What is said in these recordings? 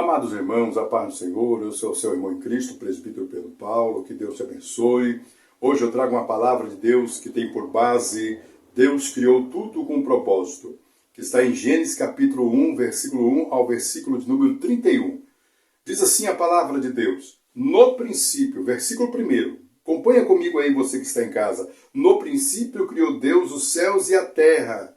Amados irmãos, a paz do Senhor, eu sou o seu irmão em Cristo, presbítero Pedro Paulo, que Deus te abençoe. Hoje eu trago uma palavra de Deus que tem por base, Deus criou tudo com um propósito, que está em Gênesis capítulo 1, versículo 1 ao versículo de número 31. Diz assim a palavra de Deus: no princípio, versículo 1, acompanha comigo aí você que está em casa. No princípio criou Deus os céus e a terra,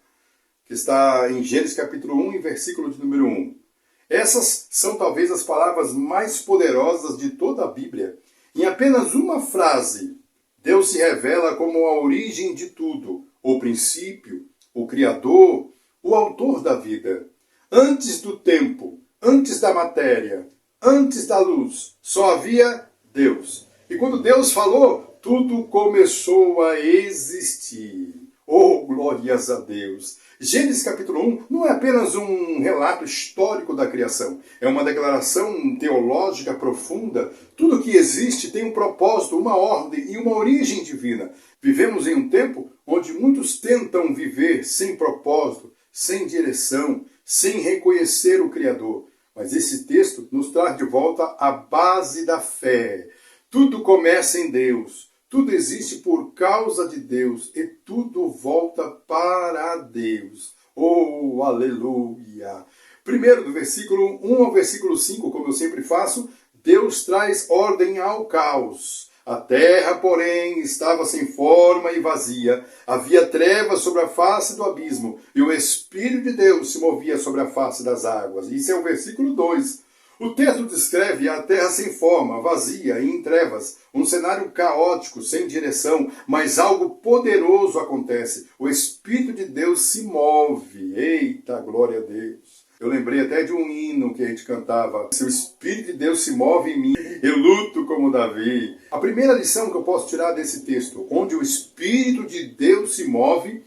que está em Gênesis capítulo 1, versículo de número 1. Essas são talvez as palavras mais poderosas de toda a Bíblia. Em apenas uma frase, Deus se revela como a origem de tudo, o princípio, o Criador, o autor da vida. Antes do tempo, antes da matéria, antes da luz, só havia Deus. E quando Deus falou, tudo começou a existir. Oh, glórias a Deus! Gênesis capítulo 1 não é apenas um relato histórico da criação, é uma declaração teológica profunda. Tudo que existe tem um propósito, uma ordem e uma origem divina. Vivemos em um tempo onde muitos tentam viver sem propósito, sem direção, sem reconhecer o Criador. Mas esse texto nos traz de volta a base da fé. Tudo começa em Deus. Tudo existe por causa de Deus e tudo volta para Deus. Oh, aleluia! Primeiro, do versículo 1 ao versículo 5, como eu sempre faço, Deus traz ordem ao caos. A terra, porém, estava sem forma e vazia. Havia trevas sobre a face do abismo e o Espírito de Deus se movia sobre a face das águas. Isso é o versículo 2. O texto descreve a terra sem forma, vazia e em trevas, um cenário caótico, sem direção, mas algo poderoso acontece. O Espírito de Deus se move. Eita, glória a Deus! Eu lembrei até de um hino que a gente cantava: se o Espírito de Deus se move em mim, eu luto como Davi. A primeira lição que eu posso tirar desse texto, onde o Espírito de Deus se move,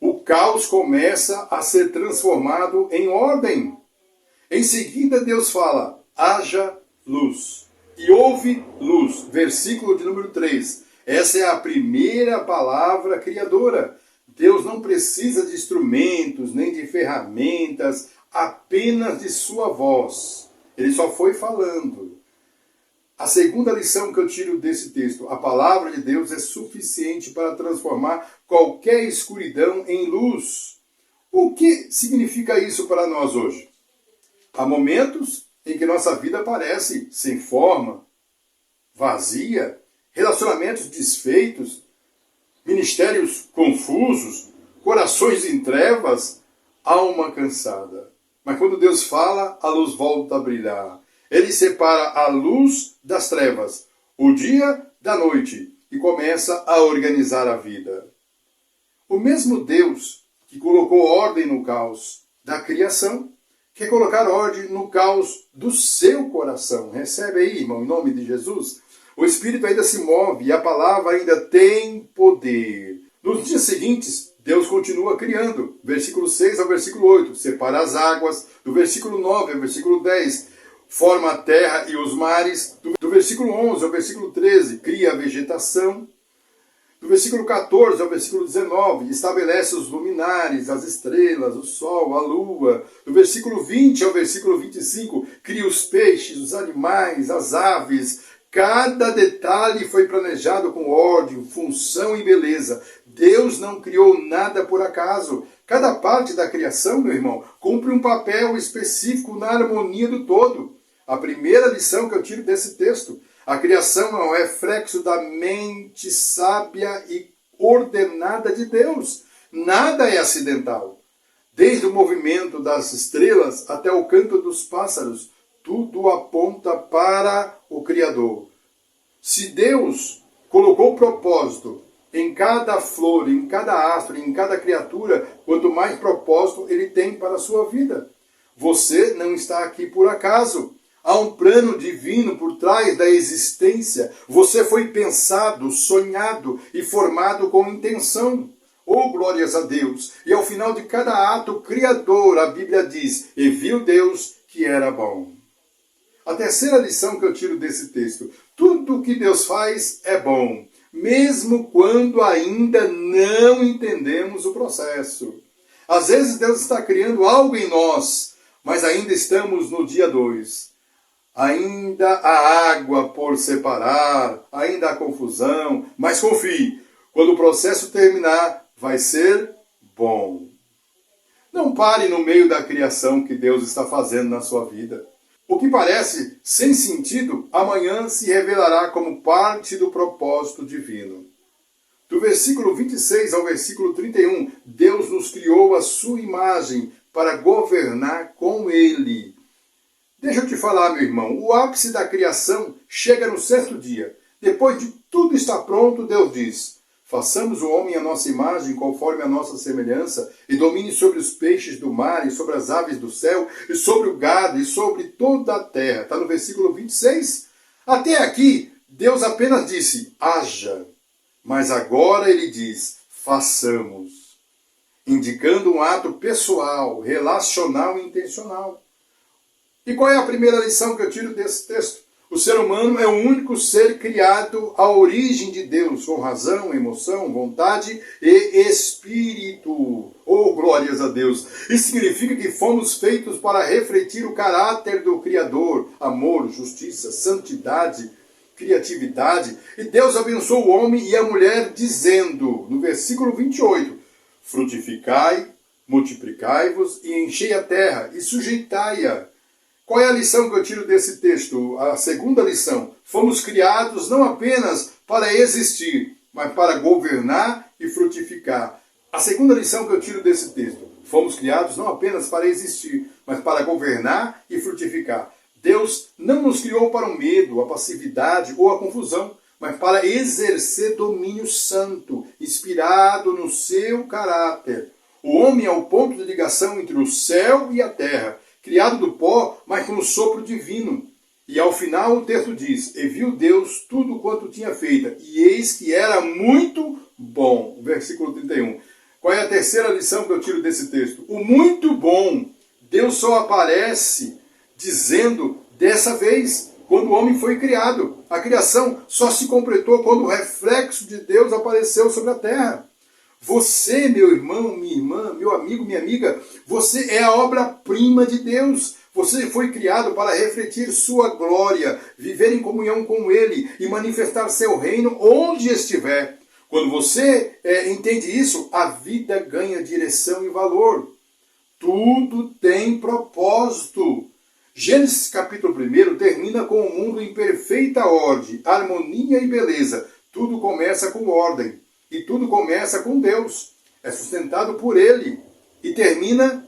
o caos começa a ser transformado em ordem. Em seguida, Deus fala: haja luz. E houve luz. Versículo de número 3. Essa é a primeira palavra criadora. Deus não precisa de instrumentos, nem de ferramentas, apenas de sua voz. Ele só foi falando. A segunda lição que eu tiro desse texto: a palavra de Deus é suficiente para transformar qualquer escuridão em luz. O que significa isso para nós hoje? Há momentos em que nossa vida parece sem forma, vazia, relacionamentos desfeitos, ministérios confusos, corações em trevas, alma cansada. Mas quando Deus fala, a luz volta a brilhar. Ele separa a luz das trevas, o dia da noite, e começa a organizar a vida. O mesmo Deus que colocou ordem no caos da criação, quer colocar ordem no caos do seu coração. Recebe aí, irmão, em nome de Jesus. O Espírito ainda se move e a palavra ainda tem poder. Nos dias seguintes, Deus continua criando. Versículo 6 ao versículo 8. Separa as águas. Do versículo 9 ao versículo 10. Forma a terra e os mares. Do versículo 11 ao versículo 13. Cria a vegetação. Do versículo 14 ao versículo 19, estabelece os luminares, as estrelas, o sol, a lua. Do versículo 20 ao versículo 25, cria os peixes, os animais, as aves. Cada detalhe foi planejado com ordem, função e beleza. Deus não criou nada por acaso. Cada parte da criação, meu irmão, cumpre um papel específico na harmonia do todo. A primeira lição que eu tiro desse texto: a criação é um reflexo da mente sábia e ordenada de Deus. Nada é acidental. Desde o movimento das estrelas até o canto dos pássaros, tudo aponta para o Criador. Se Deus colocou propósito em cada flor, em cada astro, em cada criatura, quanto mais propósito ele tem para a sua vida. Você não está aqui por acaso. Há um plano divino por trás da existência. Você foi pensado, sonhado e formado com intenção. Oh, glórias a Deus! E ao final de cada ato criador, a Bíblia diz: e viu Deus que era bom. A terceira lição que eu tiro desse texto: tudo que Deus faz é bom, mesmo quando ainda não entendemos o processo. Às vezes Deus está criando algo em nós, mas ainda estamos no dia 2. Ainda há água por separar, ainda há confusão, mas confie, quando o processo terminar, vai ser bom. Não pare no meio da criação que Deus está fazendo na sua vida. O que parece sem sentido, amanhã se revelará como parte do propósito divino. Do versículo 26 ao versículo 31, Deus nos criou a sua imagem para governar com Ele. Deixa eu te falar, meu irmão, o ápice da criação chega no certo dia. Depois de tudo estar pronto, Deus diz: façamos o homem à nossa imagem, conforme a nossa semelhança, e domine sobre os peixes do mar, e sobre as aves do céu, e sobre o gado, e sobre toda a terra. Está no versículo 26. Até aqui, Deus apenas disse: haja. Mas agora ele diz: façamos. Indicando um ato pessoal, relacional e intencional. E qual é a primeira lição que eu tiro desse texto? O ser humano é o único ser criado à origem de Deus, com razão, emoção, vontade e espírito. Oh, glórias a Deus! Isso significa que fomos feitos para refletir o caráter do Criador, amor, justiça, santidade, criatividade. E Deus abençoou o homem e a mulher dizendo, no versículo 28, frutificai, multiplicai-vos e enchei a terra e sujeitai-a. Qual é a lição que eu tiro desse texto? A segunda lição. Fomos criados não apenas para existir, mas para governar e frutificar. A segunda lição que eu tiro desse texto. Fomos criados não apenas para existir, mas para governar e frutificar. Deus não nos criou para o medo, a passividade ou a confusão, mas para exercer domínio santo, inspirado no seu caráter. O homem é o ponto de ligação entre o céu e a terra, criado do pó, mas com o sopro divino. E ao final o texto diz: e viu Deus tudo quanto tinha feito, e eis que era muito bom. Versículo 31. Qual é a terceira lição que eu tiro desse texto? O muito bom, Deus só aparece dizendo dessa vez, quando o homem foi criado. A criação só se completou quando o reflexo de Deus apareceu sobre a terra. Você, meu irmão, minha irmã, meu amigo, minha amiga, você é a obra-prima de Deus. Você foi criado para refletir sua glória, viver em comunhão com Ele e manifestar seu reino onde estiver. Quando você entende isso, a vida ganha direção e valor. Tudo tem propósito. Gênesis capítulo 1 termina com o mundo em perfeita ordem, harmonia e beleza. Tudo começa com ordem. E tudo começa com Deus, é sustentado por Ele e termina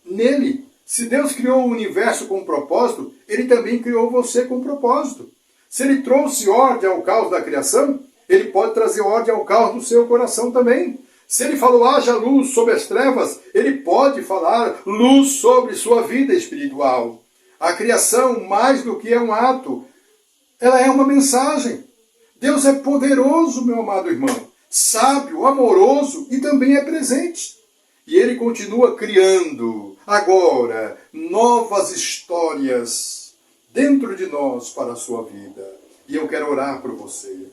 nele. Se Deus criou o universo com um propósito, Ele também criou você com um propósito. Se Ele trouxe ordem ao caos da criação, Ele pode trazer ordem ao caos do seu coração também. Se Ele falou haja luz sobre as trevas, Ele pode falar luz sobre sua vida espiritual. A criação, mais do que é um ato, ela é uma mensagem. Deus é poderoso, meu amado irmão. Sábio, amoroso e também é presente. E Ele continua criando, agora, novas histórias dentro de nós para a sua vida. E eu quero orar por você.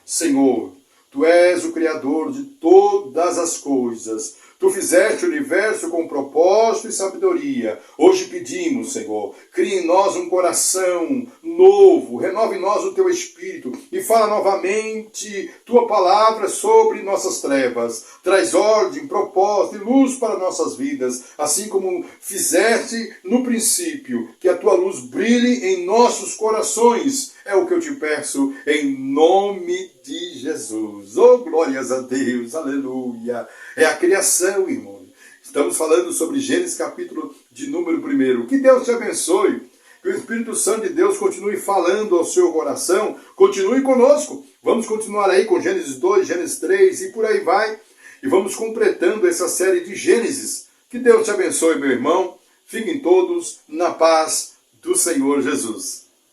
Senhor, Tu és o Criador de todas as coisas. Tu fizeste o universo com propósito e sabedoria. Hoje pedimos, Senhor, crie em nós um coração novo, renove em nós o Teu Espírito e fala novamente Tua palavra sobre nossas trevas. Traz ordem, propósito e luz para nossas vidas, assim como fizeste no princípio, que a Tua luz brilhe em nossos corações. É o que eu te peço em nome de Jesus. Oh, glórias a Deus, aleluia. É a criação, irmão. Estamos falando sobre Gênesis capítulo de número 1. Que Deus te abençoe. Que o Espírito Santo de Deus continue falando ao seu coração. Continue conosco. Vamos continuar aí com Gênesis 2, Gênesis 3 e por aí vai. E vamos completando essa série de Gênesis. Que Deus te abençoe, meu irmão. Fiquem todos na paz do Senhor Jesus.